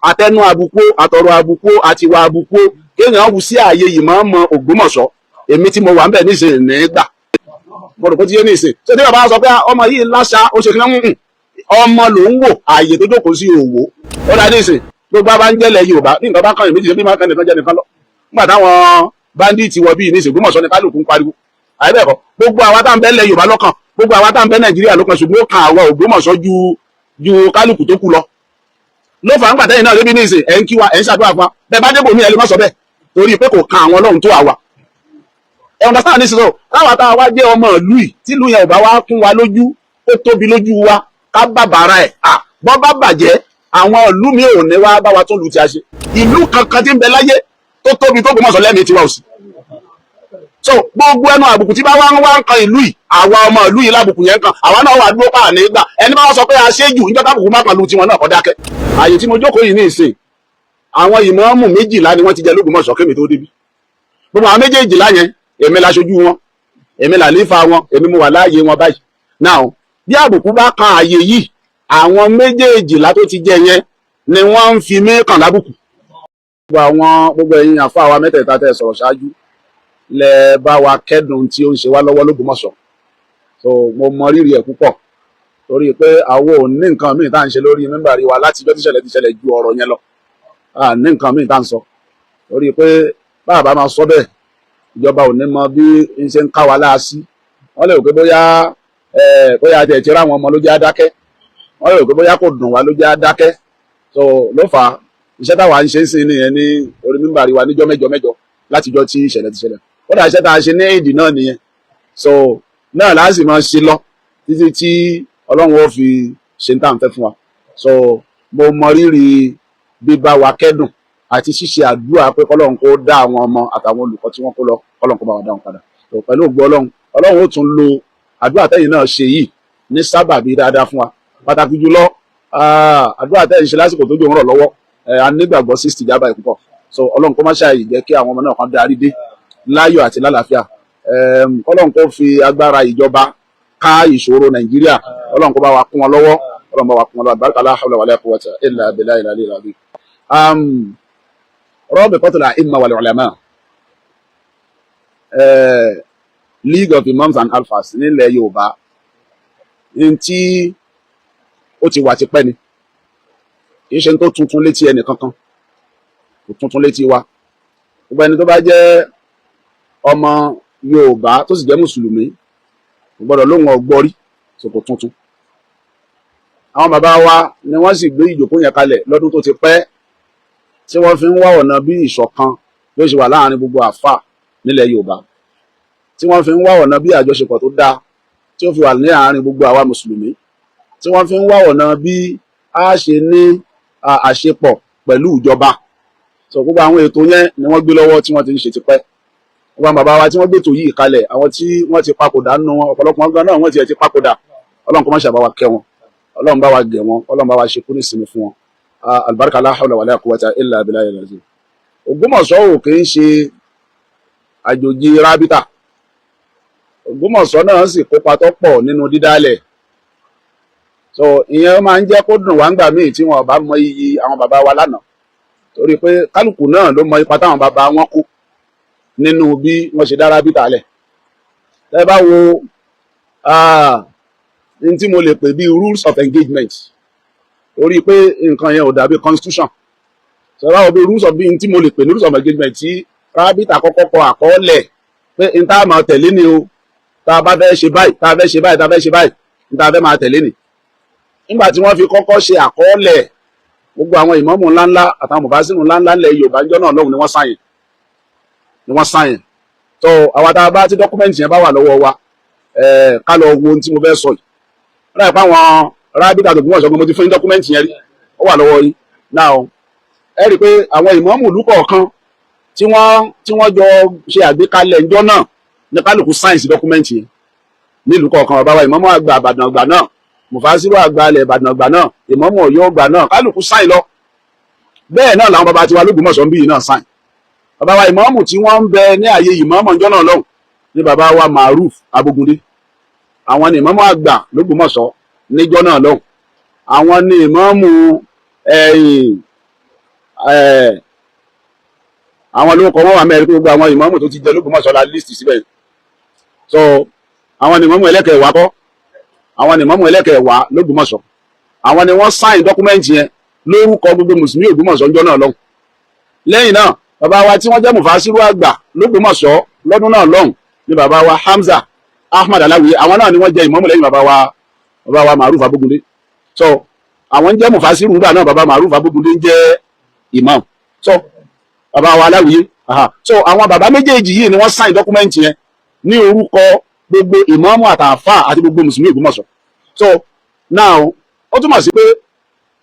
àtẹnu àbùkù àtọ̀rọ̀ àbùkù àti ìwà àbùkù kéèyàn wù sí ààyè Ìmáàmù Ògbómọ̀ṣọ́ èmi tí mo wà ń bẹ̀ níṣẹ́ nígbà mo rò pé tí yé níṣẹ́ ṣé tí bàbá sọ pé ọmọ yìí láṣà ó ṣe kí wọ́n ọmọ ló ń wò ààyè tó jókòó sí òwò ó dá níṣẹ́ gbogbo bá ń jẹ́lẹ̀ Yorùbá ní nǹkan bá kàn yín méjì bí máa kàn nìkan jẹ́ nìkan lọ nígbà táwọn báńdíìtì wọ bíi níṣẹ́ Ògbómọ̀ṣọ́ ni kálukú ń pariwo àyẹ̀bẹ̀kọ gbogbo àwa tá ń bẹ lẹ̀ Yorùbá lọ́kàn gbogbo àwa tá ń bẹ Nàìjíríà lọ́kàn ṣùgbọ́n ó kan àwa Ògbómọ̀ṣọ́ ju kálukú tó kù lọ ló fà ń gbà tẹ́yìn náà débi ní ìsìn ẹ̀ ń kí wa ẹ̀ ń ṣàdúrà fún wa bẹ́ẹ̀ bá débò mí ẹ lè má sọ bẹ́ẹ̀ torí pé kò kan àwọn Ọlọ́run tó àwa ẹ̀ ọ̀nà sáà ní sísọ káwa tá a wá jẹ́ ọmọ ìlú yìí tí ìlú yẹn ò bá wá kún wa lójú ó tóbi lójú wa ká bàbàrà ẹ̀ bọ́ bá bàjẹ́ àwọn ìlú mi ò ní wá bá wa tó lu ti a ṣe ìlú kankan tí ń bẹ láyé tó tóbi tó Ògbómọ̀ṣọ́ lẹ́mìí tiwa ò sí so gbogbo ẹnu àbùkù tí bá wá ń kan ìlú yìí àwa ọmọ ìlú yìí lábùkù yẹn kan àwa náà wà dúró pa ní gbà ẹni bá wọn sọ pé a ṣe jù níjọ́ tábùkù má kan lu tiwọn náà kọ́ dákẹ́ àyè tí mo jókòó yìí ní ìsìn àwọn ìmáàmù 12 ni wọ́n ti jẹ l'Ógbómọ̀ṣọ́ kémi tó débi gbogbo àwọn 12 yẹn èmi la ṣojú wọn èmi là lífà wọn èmi mo wà láàyè wọn báyìí now bí àbùkù bá kan àyè yìí àwọn 12 tó ti jẹ yẹn ni wọ́n ń fi mí kàn lábùkù gbogbo ẹ̀yin àfáà wa mẹ́tẹ̀ẹ̀ta tẹ́ sọ̀rọ̀ ṣáájú lẹ bá wa kẹ́dùn tí ó ń ṣe wá lọ́wọ́ l'Ógbómọ̀ṣọ́ so mo mọ rírì ẹ̀ púpọ̀ torí pé àwọn ò ní nǹkan míì tá à ń ṣe lórí mímbàrí wa láti jọ́ tíṣẹ̀lẹ̀ tíṣẹ̀lẹ̀ ju ọ̀rọ̀ yẹn lọ ní nǹkan míì tá à ń sọ torí pé báàbá máa sọ bẹ́ẹ̀ ìjọba ò ní mọ bí n ṣe ń ká wa láàsí wọ́n lè rò pé bóyá tẹ̀ ti ráwọn ọmọ ló jẹ́ adákẹ́ wọ́n lè rò pé bóyá kò dùn wá ló jẹ́ adákẹ́ so ló fà á iṣẹ́ táwa ń ṣe ń sìn nìyẹn ní orí mímbàrí wa níjọ́ mẹ́jọ látijọ́ tí ìṣẹ̀lẹ̀ tíṣẹ̀lẹ̀ kódà iṣẹ́ tá a ṣe ní èdè náà nìyẹn so náà láti máa ṣe lọ títí tí Ọlọ́run ó fi ṣe ń tà ń fẹ́ fún wa so mo mọ rírì bíbá wa kẹ́dùn àti ṣíṣe àdúrà pé kọ́lọ́run kó dá àwọn ọmọ àtàwọn olùkọ́ tí wọ́n kó lọ kọ́lọ́run kó bá wa dá wọn padà so pẹ̀lú ògbó Ọlọ́run ó tún lo àdúrà tẹ́yìn náà ṣe yìí ní sábàbí dáadáa fún wa pàtàkì jùlọ àdúrà tẹ́yìn ṣe lásìkò tó jò ń rọ̀ lọ́wọ́ a nígbàgbọ́ 60 jábà ìpúpọ̀ so Ọlọ́run kó má ṣàì jẹ́ kí àwọn ọmọ náà kan darí dé láyọ̀ àti lálàáfíà Ọlọ́run kó fi agbára ìjọba ká ìṣòro Nàìjíríà Ọlọ́run kó bá wa kún wọn lọ́wọ́ Ọlọ́run bá wa kún wọn lọ́wọ́ àbáríkà la hawla wala quwwata illa billahi al-aliyyil azim. Rabitatul a'imma wal ulama League of Imams and Alfas nílẹ̀ Yorùbá ní tí ó ti wà tipẹ́ ni kì í ṣe tó tuntun létí ẹnì kankan kò tuntun létí wa gbogbo ẹni tó bá jẹ́ ọmọ Yorùbá tó sì jẹ́ mùsùlùmí kò gbọ́dọ̀ lóhùn ọgbọ́rí sòkò tuntun àwọn bàbá wa ni wọ́n sì gbé ìjókòó yẹn kalẹ̀ lọ́dún tó ti pẹ́ tí wọ́n fi ń wá ọ̀nà bí ìṣọ̀kan ló ṣe wà láàrin gbogbo àfà nílẹ̀ Yorùbá tí wọ́n fi ń wá ọ̀nà bí àjọṣepọ̀ tó dáa tí ó fi wà ní àárín gbogbo àwa mùsùlùmí tí wọ́n fi ń wá ọ̀nà bí a ṣe ní àṣepọ̀ pẹ̀lú ìjọba so gbogbo àwọn ètò yẹn ni wọ́n gbé lọ́wọ́ tí wọ́n ti ń ṣe tipẹ́ gbogbo àwọn bàbá wa tí wọ́n gbé ètò yìí kalẹ̀ àwọn tí wọ́n ti papòdà nínú wọn ọ̀pọ̀lọpọ̀ wọn gan náà wọ́n ti papòdà Ọlọ́run kó má ṣàbá wa kẹ́ wọn Ọlọ́run bá wa gẹ̀ wọn Ọlọ́run bá wa ṣe kúrò ìsinmi fún wọn albarka la hawla wala quwwata illa billahi al-azim. Ògbómọ̀ṣọ́ ò kì í ṣe àjòjì Rabita Ògbómọ̀ṣọ́ náà sì kópa tó pọ̀ nínú dídálẹ̀ so ìyẹn máa ń jẹ́ kó dùn wá ń gbà míì tí wọn bá mọ iyì àwọn bàbá wa lánàá torí pé kálukú náà ló mọ ipa táwọn bàbá wọn kó nínú bí wọ́n ṣe dá Rabita lẹ̀ ẹ bá wo ní tí mo lè pè bí rules of engagement torí pé nǹkan yẹn ò dàbí constitution so ẹ bá wo bí rules of tí mo lè pè ní rules of engagement tí Rabita kọ́kọ́ kọ àkọọ́lẹ̀ pé n tá máa tẹ̀lé ni o tá a bá fẹ́ ṣe báyìí tá a fẹ́ ṣe báyìí tá a fẹ́ ṣe báyìí n tá a fẹ́ máa tẹ̀lé ni nígbà tí wọ́n fi kọ́kọ́ ṣe àkọọ́lẹ̀ gbogbo àwọn ìmáàmù ńláńlá àtàwọn mùfásírù ńláńlá ilẹ̀ Yorùbá ńjọ́ náà lọ́hùn ni wọ́n sáyẹn so àwa tá a bá tí dọ́kúmẹ́ǹtì yẹn bá wà lọ́wọ́ wa ká lọ wo ohun tí mo fẹ́ sọ yìí wọ́n dà pé àwọn Rabita Ògbómọ̀ṣọ́ gan mo ti fún yín dọ́kúmẹ́ǹtì yẹn rí ó wà lọ́wọ́ yín náà ẹ rí i pé àwọn ìmáàmù ìlú kọ̀ọ̀kan tí wọ́n jọ ṣe àgbékalẹ̀ ńjọ́ náà ní kálukú sáyẹ̀nsì dọ́kúmẹ́ǹtì yẹn nílùú kọ̀ọ̀kan bàbá wa ìmáàmù àgbà Ìbàdàn àgbà náà mùfásírù àgbà ilẹ̀ Ìbàdàn àgbà náà ìmáàmù Ọ̀yọ́ àgbà náà kálukú sáyìn lọ bẹ́ẹ̀ náà làwọn bàbá tiwa l'Ógbómọ̀ṣọ́ ń bí yìí náà sáyìn bàbá wa ìmáàmù tí wọ́n ń bẹ ní ààyè ìmáàmù ọjọ́ náà lọ́hùn ní bàbá wa Maruf Abogunde àwọn ni ìmáàmù àgbà l'Ógbómọ̀ṣọ́ níjọ́ náà lọ́hùn àwọn ni ìmáàmù àwọn ló kọ wọn wà mẹ́rin pé gbogbo àwọn ìmáàmù tó ti jẹ l'Ógbómọ̀ṣọ́ la list síbẹ̀. So àwọn ni ìmáàmù ẹlẹ́kẹ̀ẹ́wá kọ́, àwọn ni ìmáàmù ẹlẹ́kẹ̀ẹ́wá l'Ógbómọ̀ṣọ́, àwọn ni wọ́n sign document yẹn lórúkọ gbogbo mùsùlùmí Ògbómọ̀ṣọ́ ńjọ́ náà lọ́hùn. Lẹ́yìn náà bàbá wa tí wọ́n jẹ́ mufasiru àgbà l'Ógbómọ̀ṣọ́ lọ́dún náà lọ́hùn ni bàbá wa Hamza Ahmad Alawiye, àwọn náà ni wọ́n jẹ ìmáàmù lẹ́yìn bàbá wa Maruf Abogunde. So àwọn jẹ́ mufasiru ńgbà náà, bàbá Maruf Abogunde ń jẹ́ imam. So bàbá wa Aláwìyé, so àwọn bàbá méjèèjì yìí ni wọ́n sign document yẹn ní orúkọ gbogbo ìmáàmù àtàfà àti gbogbo mùsùlùmí Ògbómọ̀ṣọ́. So now ó túmọ̀ sí pé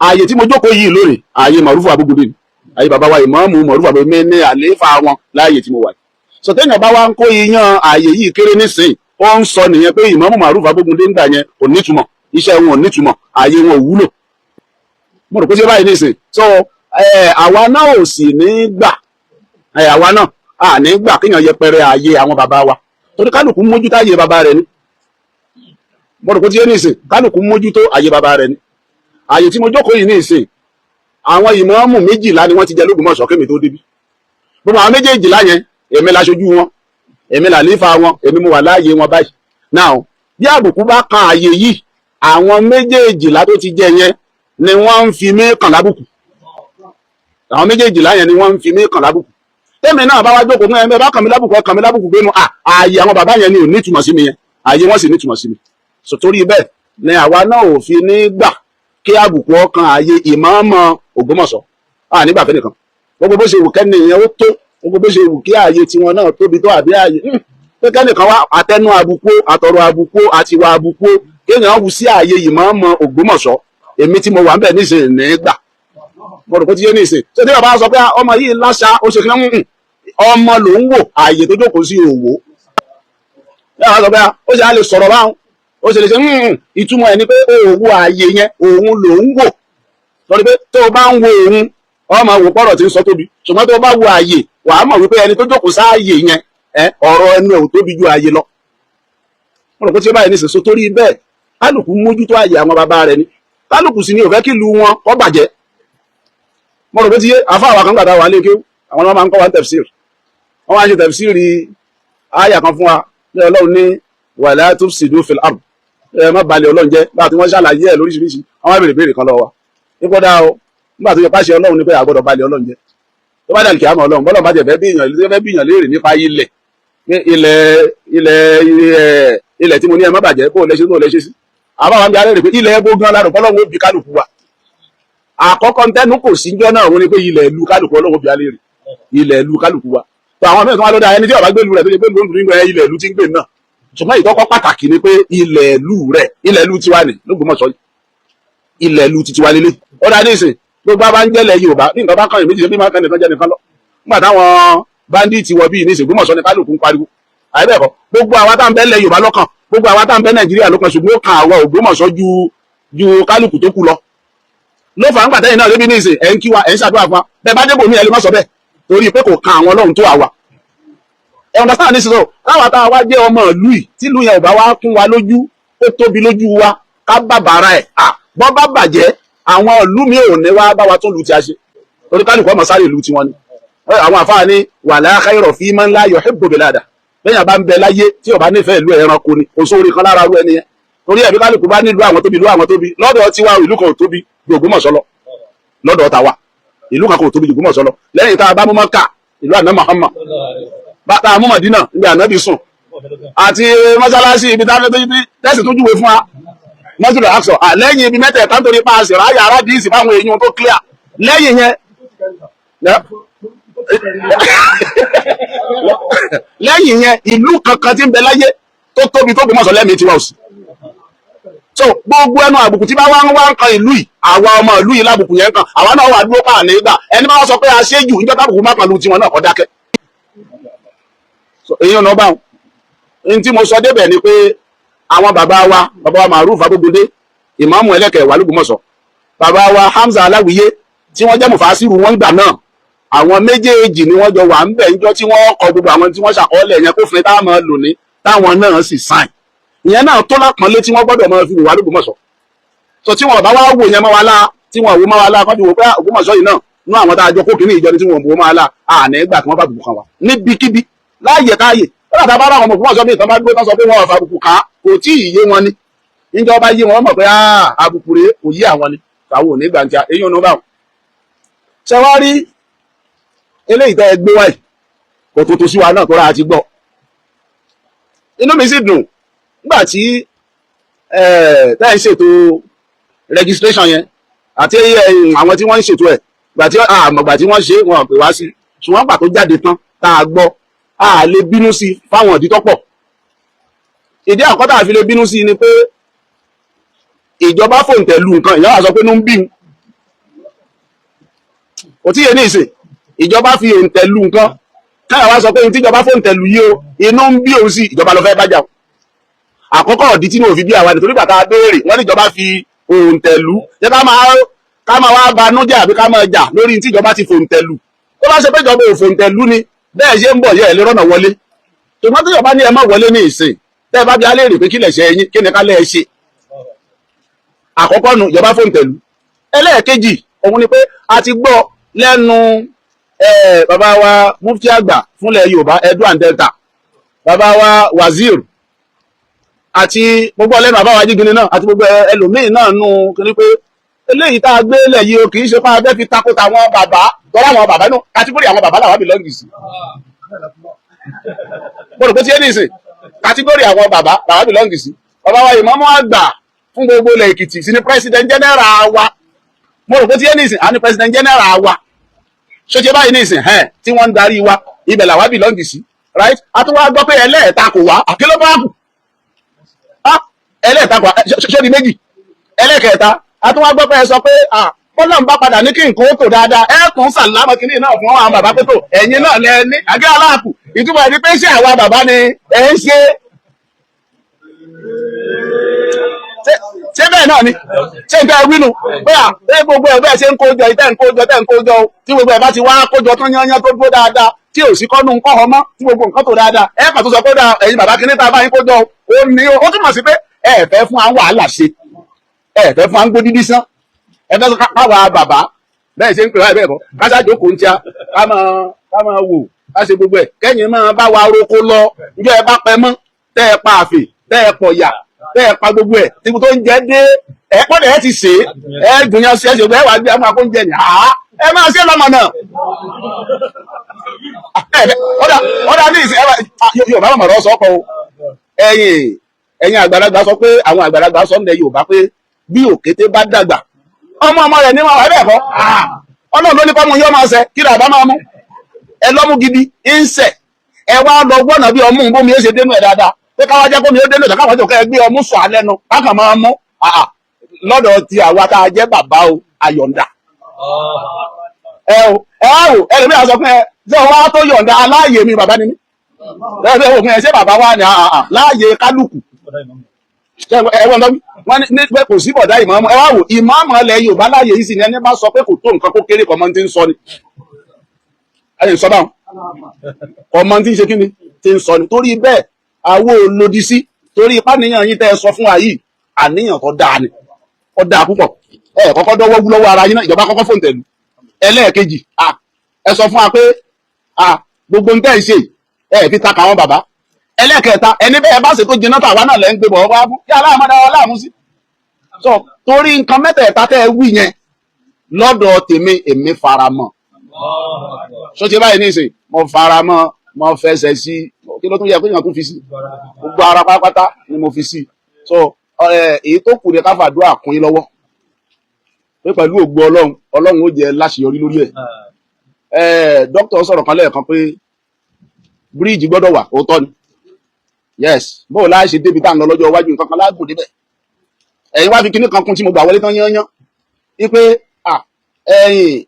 ààyè tí mo jókòó yìí lónìí ààyè Marufu Abogunde ni, ààyè bàbá wa ìmáàmù Marufu Abogunde ní àlééfà wọn láàyè tí mo wà. So téèyàn bá wá ń kó iyán ààyè yìí kéré nísìnyí, ó ń sọ nìyẹn pé ìmáàmù Marufu Abogunde ń gbà yẹn kò nítumọ̀, iṣẹ́ wọn ò nítumọ̀, ààyè wọn ò wúlò. Mo rò pé ṣé báyìí nísìnyí. So àwa náà ò sì ní gbà, àwa náà à ní gbà kéèyàn yẹpẹrẹ ààyè àwọn bàbá wa, torí kálukú mójútó ààyè bàbá rẹ̀ ni. Mo rò pé ṣé nísìnyí kálukú mójútó ààyè bàbá rẹ̀ ni. Ààyè tí mo jókòó yìí nísìnyí, àwọn ìmáàmù 12 ni wọ́n ti jẹ l'Ógbómọ̀ṣọ́ kémi tó débi. Gbogbo àwọn 12 yẹn èmi láṣojú wọn, èmi làlífà wọn, èmi mo wà láàyè wọn báyìí. Now bí àbùkù bá kan ààyè yìí, àwọn 12 tó ti jẹ yẹn ni wọ́n ń fi mí kàn lábùkù. Àwọn 12 yẹn ni wọ́n ń fi mí kàn lábùkù. Tẹ́mi náà bá wá jókòó fún ẹ bá kàn mí lábùkù gbénu ààyè àwọn bàbá yẹn ni ò ní ìtumọ̀ sí mi yẹn, ààyè wọn sì ní ìtumọ̀ sí mi. So torí bẹ́ẹ̀ ni àwa náà ò fi ní gbà kí àbùkù ọkàn ààyè ìmáàmù Ògbómọ̀ṣọ́ nígbà fẹ́ nìkan. Gbogbo bó ṣe wù kẹ́ni ìyẹn ó tó, gbogbo bó ṣe wù kí ààyè tiwọn náà tóbi tó àbí ààyè pé kẹ́nìkan wá àtẹnu àbùkù àtọ̀rọ̀ àbùkù àtiwà àbùkù kéèyàn wù sí ààyè ìmáàmù Ògbómọ̀ṣọ́, èmi tí mo wà ń bẹ̀ níṣẹ́ ní gbà. Mo rò pé tí yé níṣẹ́. Ṣé tí bàbá sọ pé ọmọ yìí láṣà ó ṣe kí wọ́n ọmọ ló ń wò, ààyè tó jókòó sí òwò. Bẹ́ẹ̀ wá sọ pé ó ṣe á lè sọ̀rọ̀ báwọn, ó ṣe lè ṣe ìtumọ̀ ẹ̀ ni pé òwò ààyè yẹn òun ló ń wò. Lọ́dún pé tó o bá ń wo òun, ọmọ wò pọ̀rọ̀ tí ń sọ tóbi, ṣùgbọ́n tó o bá wo ààyè wà á mọ̀ wípé ẹni tó jókòó sáàyè yẹn ọ̀rọ̀ ẹnu ẹ̀ ò tóbi ju ààyè lọ. Mo rò pé tí ó báyìí níṣẹ́. So torí bẹ́ẹ̀ kálukú mójútó ààyè àwọn bàbá rẹ̀ ni, kálukú sì ni ò fẹ́ kí lu wọn kó bàjẹ́. Mo rò pé tí àfáà wa kan gbàdá wà lé kéwú, àwọn ọmọ máa ń kọ́ wa tafsir, wọ́n máa ń ṣe tafsiri àyà kan fún wa ní Ọlọ́run ní wala tufsidu fil ard, má balẹ̀ Ọlọ́run jẹ́, bá tí wọ́n ṣàlàyé ẹ̀ lóríṣiríṣi. Àwọn á béèrè kan lọ́wọ́ wa nípa dá o, nígbà tó yẹ pàṣẹ Ọlọ́run ní pé àgbọ̀dọ̀ balẹ̀ Ọlọ́run jẹ́, tó bá dàlùkì àmọ́ Ọlọ́run bọ́lọ̀ bá jẹ̀ fẹ́ bíyàn léèrè nípa ilẹ̀ tí mo ní ẹ má bàjẹ́ bó lẹ́ṣẹ́ sí. Àbá wa ń bí alẹ́ rè pé ilẹ̀ ẹgbó gan lárò bọ́lọ́run ó bí kálukú wa. Àkọ́kọ́ ń tẹ́nu kò sí jọ́ náà wọ́n ní pé ilẹ̀ ìlú kálukú Ọlọ́run ó bí alẹ́ rè, ilẹ̀ ìlú kálukú wa. Tó àwọn mẹ́rin tó wá lọ́dọ̀ ẹni tí ọ̀bá gbèlú rẹ̀ tó ṣe pé lóńdùn nígbà ilẹ̀ ìlú tí ń gbè náà. Ṣùgbọ́n ìtọ́kọ́ pàtàkì ni pé ilẹ̀ ìlú rẹ̀, ilẹ̀ ìlú tiwa ni l'Ógbómọ̀ṣọ́, ilẹ̀ ìlú tiwa lélẹ̀. Ó dá ní ìsìn gbogbo bá ń jẹ́lẹ̀ Yorùbá ní nǹkan bá kàn yín méjì ṣe bí máa kàn nìkan jẹ́ nìkan lọ. Nígbà táwọn báńdíìtì wọ bí ní ìsìn Ògbómọ̀ṣọ́ ni kálukú ń pariwo. Àìbẹ́ẹ̀kọ́ gbogbo àwa tá ń bẹ lẹ̀ Yorùbá lọ́kàn, gbogbo àwa tá ń bẹ Nàìjíríà lọ́kàn, ṣùgbọ́n ó kan àwa Ògbómọ̀ṣọ́ ju kálukú tó kù lọ. Ló fà ń pàtẹ́yìn náà débi ní ìsìn ẹ̀ ń kí wa ẹ̀ ń ṣàdúrà fún wa, bẹ́ẹ̀ bá débò mí ẹ̀ lè má sọ bẹ́ẹ̀ torí pé kò kan àwọn Ọlọ́run tó àwa. Ẹ understand ní sísọ káwa tá a wá jẹ́ ọmọ ìlú yìí tí ìlú yẹn ò bá wá kún wa lójú, ó tóbi lójú wa, ká bàbàrà ẹ̀ bọ́ bá bàjẹ́ àwọn ìlú mi ò ní wá bá wa tún lu ti a ṣe, torí kálukú ọmọ sáré ìlú tiwọn ni. Àwọn àfáà ní wala khayra fi man la yuhibbu bilada, bẹ́yàn bá ń bẹ láyé tí ó bá nífẹ̀ẹ́ ìlú ẹranko ni, kò sóore kan lára rú ẹni yẹn. Torí ẹ̀bí kálukú bá nílùú àwọn tóbi lọ́dọ̀ tiwa ìlú kan ò tóbi ju Ògbómọ̀ṣọ́ lọ, lọ́dọ̀ tàwa ìlú kan kò tóbi ju Ògbómọ̀ṣọ́ lọ. Lẹ́yìn tá a bá mú Mákà ìlú àná Muhammad, bàtà àmú Mádínà níbi ànábì sùn, àti mọ́sálásí ibi tẹ́sì tó júwe fún wa Masjid al-Aqsa, lẹ́yìn ibi mẹ́tẹ̀ẹ̀ta nítorí pa àṣìrá yàrá díìsì fáwọn èèyàn tó clear. Lẹ́yìn yẹn lẹ́yìn yẹn ìlú kankan tí ń bẹ láyé tó tóbi tó Ògbómọ̀ṣọ́ lẹ́mìí tiwa òsì. So gbogbo ẹnu àbùkù tí bá wá ń kan ìlú yìí, àwa ọmọ ìlú yìí lábùkù yẹn kan, àwa náà wà dúró pàà nígbà ẹni bá wá sọ pé a ṣe jù níjọ́ tábùkù má kan lu tiwọn náà kọ́ dákẹ́. Èyí ọ̀nà báwọn ní tí mo sọ débẹ̀ ni pé àwọn bàbá wa Maruf Abogunde ìmáàmù ẹlẹ́kẹ̀ẹ́wá l'Ógbómọ̀ṣọ́, bàbá wa Hamza Aláwìyé tí wọ́n jẹ́ mufasiru wọn gbà náà, àwọn méjèèjì ni wọ́n jọ wà ń bẹ̀ níjọ́ tí wọ́n kọ gbogbo àwọn tí wọ́n ṣàkọọ́lẹ̀ yẹn kófin táwọn máa lò ní táwọn náà sì sáìn. Ìyẹn náà tó lápọ̀nlé tí wọ́n gbọ́dọ̀ máa fi wà l'Ógbómọ̀ṣọ́. So tí wọ́n bá wá wò yẹn mọ́ wa lá, tí wọ́n wò mọ́ wa lá kọ́ fi wò pé Ògbómọ̀ṣọ́ yìí náà nú àwọn tá a jọ kó kínní ìjọ ni tí wọn bò ó máa la àná ìgbà tí wọn bá bùkún kan wa níbikíbi láàyè káàyè lọ́dà tá a bá rà àwọn ọmọ Ògbómọ̀ṣọ́ mi ìtàn bá gbé tán sọ pé wọn ò fa àbùkù ká kò tí ì yé wọn ni níjọba yé wọn mọ̀ pé àbùkù rèé kò yé àwọn ni táwọn ò ní gbàǹjà eyín ọ̀nà báwọn. ṣé wàá rí eléyìí tẹ́ ẹ gbé wáyé kò tó sí wa náà tó ra àti gbọ́ inú mi sì dùn nígbà tí tẹ́ ẹ ń ṣètò registration yẹn àti àwọn tí wọ́n ń ṣètò ẹ̀ gbà tí wọ́n ṣe wọn pè wá sí ṣùgbọ́n gbà tó jáde tán tá a gbọ́ a lè bínú sí fáwọn ìdí tó pọ̀ ìdí àkọ́tà àfi lè bínú sí ni pé ìjọba fòǹtẹ̀ lu nǹkan ìyá wa sọ pé ló ń bí kò tíye ní ìsìn ìjọba fi òǹtẹ̀ lu nǹkan káyà wá sọ pé ní tíjọba fòǹtẹ̀ lu yìí o inú ń bí òun sí ìjọba lọ fẹ́ bájà o àkọ́kọ́ ọ̀dí tí mo fi bí àwa nítorí bàtà béèrè wọ́n ní ìjọba fi òǹtẹ̀ lu jẹ́ ká máa wá banújẹ́ àbí ká máa jà lórí tí ìjọba ti fòǹtẹ̀ lu tó bá ṣe pé ìjọba ò fòǹtẹ̀ lu ni bẹ́ẹ̀ ṣe ń bọ̀ yẹ ẹ̀ lè rọ́nà wọlé ṣùgbọ́n tí ìjọba ní ẹ má wọlé ní ìsìn tẹ́ ẹ bá bí alẹ́ rè pé kí lẹ̀ ṣe ẹyin kí ni ká lẹ́ ẹ ṣe àkọ́kọ́ nu ìjọba fòǹtẹ̀ lu ẹlẹ́ẹ̀kejì òun ni pé a ti gbọ́ lẹ́nu bàbá wa mufti àgbà fúnlẹ̀ Yorùbá Edward Delta bàbá wa Wazir àti gbogbo ọlẹ́nu bàbá wa Jígini náà àti gbogbo ẹlòmíín náà nù kiri pé eléyìí tá a gbé lẹ̀ yìí o kì í ṣe fún abẹ́ fi takò táwọn bàbá tọ́lá àwọn bàbá náà kàtígórì àwọn bàbá làwọn bìlọ́ǹgì sí. mo rò pé tí ẹ ní ìsìn kàtígórì àwọn bàbá làwọn bìlọ́ǹgì sí. bàbá wa Ìmámù àgbà fún gbogbo ilẹ̀ Èkìtì sí ni president general wa mo rò pé tí ẹ ní ìsìn àní president general wa ṣoṣe báyìí ní ìsìn tí wọ́n ń darí wa ibẹ̀ làwọn bìlọ́ǹgì sí right àtúwọ́ gbọ́ pé ẹlẹ́ẹ̀ta kò wá àkélọ́ bá kù ẹlẹ́ẹ̀ta kò ṣó di méjì ẹlẹ́ẹ̀kẹta àtúwọ́ gbọ́ pé ẹ sọ pé bọ́lá ń bá padà ní kí nǹkan ó tò dáadáa ẹ kún sàlámà kìíní náà fún àwọn bàbá pé tó ẹ̀yin náà lẹ ní àgẹ́ aláàkù ìtumọ̀ ẹni pé ṣé àwa bàbá ni ẹ ń ṣe ṣé bẹ́ẹ̀ náà ni ṣé nǹkan ẹwínú pé gbogbo ẹ̀ bẹ́ẹ̀ ṣe ń kójọ ìtẹ́ ń kójọ tí gbogbo ẹ̀ bá ti wá kójọ tán yányán tó dúró dáadáa tí ò sí kọ́nu nǹkan ọmọ tí gbogbo nǹkan tó dáadáa ẹ kàn tó sọ pé ẹ̀yin bàbá kìíní tá a bá yín kójọ ó túmọ̀ sí pé ẹ fẹ́ fún àwọn wàhálà ṣe ẹ fẹ́ fún àwọn gbódídí sán ẹgbẹ́ káwa bàbá bẹ́ẹ̀ ṣe ń pè wá bẹ́ẹ̀ bọ́ káṣájú kò ń tíá ká máa wò ká ṣe gbogbo ẹ̀ kẹ́yìn máa bá wa roko lọ njọ́ ẹ bá pẹ́ mọ́ tẹ́ ẹ pa àfè tẹ́ ẹ pọ̀ yà tẹ́ ẹ pa gbogbo ẹ̀ tí mo tó ń jẹ́ dé ẹ pọ́dẹ̀ ẹ ti ṣe ẹ gbìyànjú ṣe é ṣe bẹ́ẹ̀ wá gbé àwọn akóúnjẹ ní ẹ máa ṣe lọ́mọ náà ọ̀dà ní ìsìn Yorùbá mọ̀mọ́ rọ sọ́kọ̀ o ẹ̀yin àgbàlagbà sọ pé àwọn àgbàlagbà sọ nílẹ̀ Yorùbá pé bí òkété bá dàgbà ọmọ rẹ̀ ní wọn wà bẹ́ẹ̀ kọ́ ọlọ́run ló ní kọ́ mu yọ́ máa ṣe kí làbá máa mú ẹ lọ́mú gidi ń sẹ̀ ẹ wá lọ gbọ́nà bí ọmú bómi ó ṣe dénú ẹ̀ dáadáa pé káwá jẹ́ kómi ó dénú ẹ̀ káwọn tó kẹ́ ẹ gbé ọmú sọ alẹ́ nu káàkàn máa mú lọ́dọ̀ ti àwa tá a jẹ́ bàbá o àyọ̀ǹda ẹ wá wò ẹlòmíràn sọ pé ṣé o wá tó yọ̀ǹda aláàyè mi bàbá ni mí ṣé bàbá wa ni láàyè kálukú ẹwọ́n lọ́wọ́ wọ́n ní pé kò sí bọ̀dá ìmáàmù ẹ wá wò ìmáàmù ilẹ̀ Yorùbá láàyè yìí sì ni ẹni bá sọ pé kò tó nǹkan kó kéré kọ́mọ́ tí ń sọ ni ẹni sọ báwọn kọ́mọ́ tí ń ṣe kí ni tí ń sọ ni torí bẹ́ẹ̀ àwo lòdì sí torí ipá níyàn yín tẹ́ ẹ sọ fún wa yìí àníyàn tó dáa ni ó dáa púpọ̀ ẹ kọ́kọ́ dọ́wọ́ wú lọ́wọ́ ara yín náà ìjọba kọ́kọ́ fòǹtẹ̀lù ẹlẹ́ẹ̀kejì ẹ sọ fún wa pé gbogbo ń tẹ́ ẹ ṣe ẹ fi takà àwọn bàbá ẹlẹ́kẹta ẹni bẹ́ẹ̀ bá ṣe tó jiná tàwa náà lẹ́ ń gbé bọ̀ wá fún kí aláàmọ́dá wa láàmú sí. sọ torí nǹkan mẹ́tẹ̀ẹ̀ta tẹ́ ẹ wí yẹn lọ́dọ̀ tèmi èmi faramọ́ so ṣe báyìí nísìn mo faramọ́ mo fẹsẹ̀ sí kí ló tún yẹ kó yàn tún fi sí gbogbo ara pátápátá ni mo fi sí so èyí tó kù ní ká fàdúrà kún yín lọ́wọ́ pé pẹ̀lú ògbó ọlọ́run ó jẹ́ láṣeyọrí lórí ẹ̀ dókítà sọ̀rọ̀ kan lẹ́ẹ̀kan pé bíríìjì gbọ́dọ̀ wà òótọ́ ni yes bó o láì ṣe débi tá à ń lọ lọ́jọ́ iwájú nǹkan kan láàgbò débẹ̀ ẹ̀yin wá fi kinní kan kún tí mo gbà wọlé tán yányán wípé ẹ̀yin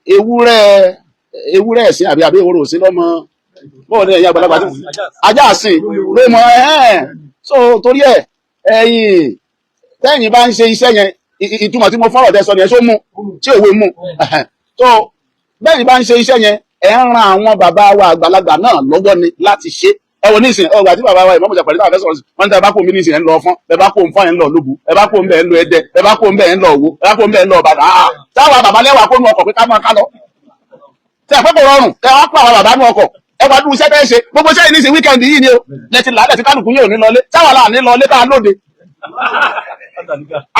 ewúrẹ́ ẹ̀sìn àbí ewúrẹ́ òsín lọ́mọ bóò ní ẹ̀yin àgbàlagbà tí ajá àsìn ló mọ so torí ẹ̀ ẹ̀yin tẹ́yìn bá ń ṣe iṣẹ́ yẹn ìtumọ̀ tí mo fọ́rọ̀ tẹ́ sọ ni ẹ̀ ṣó mú tí òwe mú so bẹ́yìn bá ń ṣe iṣẹ́ yẹn ẹ̀ ń ran àwọn bàbá wa àgbàlagbà náà lọ́wọ́ ni láti ṣe ẹ wo nísìn ọgbà tí bàbá wa Ìmámù Jàpàrí náà fẹ́ sọ̀rọ̀ wọn ní ẹ bá kó mi nísìn ẹ ń lọ fún ẹ bá kó nǹkan ẹ ń lọ lóbu ẹ bá kó ń bẹ ẹ ń lọ Ẹdẹ ẹ bá kó ń bẹ ẹ ń lọ Òwò ẹ bá kó ń bẹ ẹ ń lọ Ìbàdàn táwa bàbá lẹ́wà kó nu ọkọ̀ pé ká máa ká lọ tẹ ẹ pé kò rọrùn ẹ wá pa àwọn bàbá ní ọkọ̀ ẹ wá dúró iṣẹ́ tẹ́ ṣe gbogbo iṣẹ́ yìí ní ìsìn wíkẹ́ndì yìí ni o lẹ́tí làálẹ̀ tí kálukú yóò ní lọlé táwọn là ní lọlé tá a lóde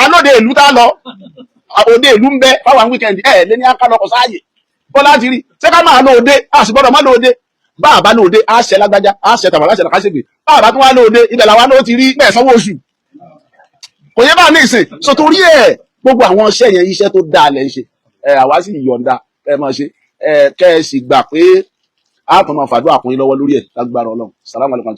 alóde ìlú tá a lọ òde ìlú ń bẹ fáwọn wíkẹ́ndì ẹ lé ní akálọkọ sáàyè bó láti rí ṣé ká máa lóde a sì gbọ́dọ̀ má lóde bá a bá lóde a ṣẹ lágbájá a ṣẹ tàbí aláṣẹ làkàṣègbè bá a bá tún wá lóde ibẹ̀ làwa ló ti rí bẹ́ẹ̀ sanwó oṣù kò yẹ bá ní ìsìn so torí ẹ gbogbo àwọn iṣẹ́ yẹn iṣẹ́ tó dáa lẹ ń ṣe àwa sì yọ̀ǹda ẹ máa ṣe kẹ ẹ sì gbà pé a tún máa fàdúrà kún yín lọ́wọ́ lórí ẹ̀ lágbára Ọlọ́run sàlámù alaykum.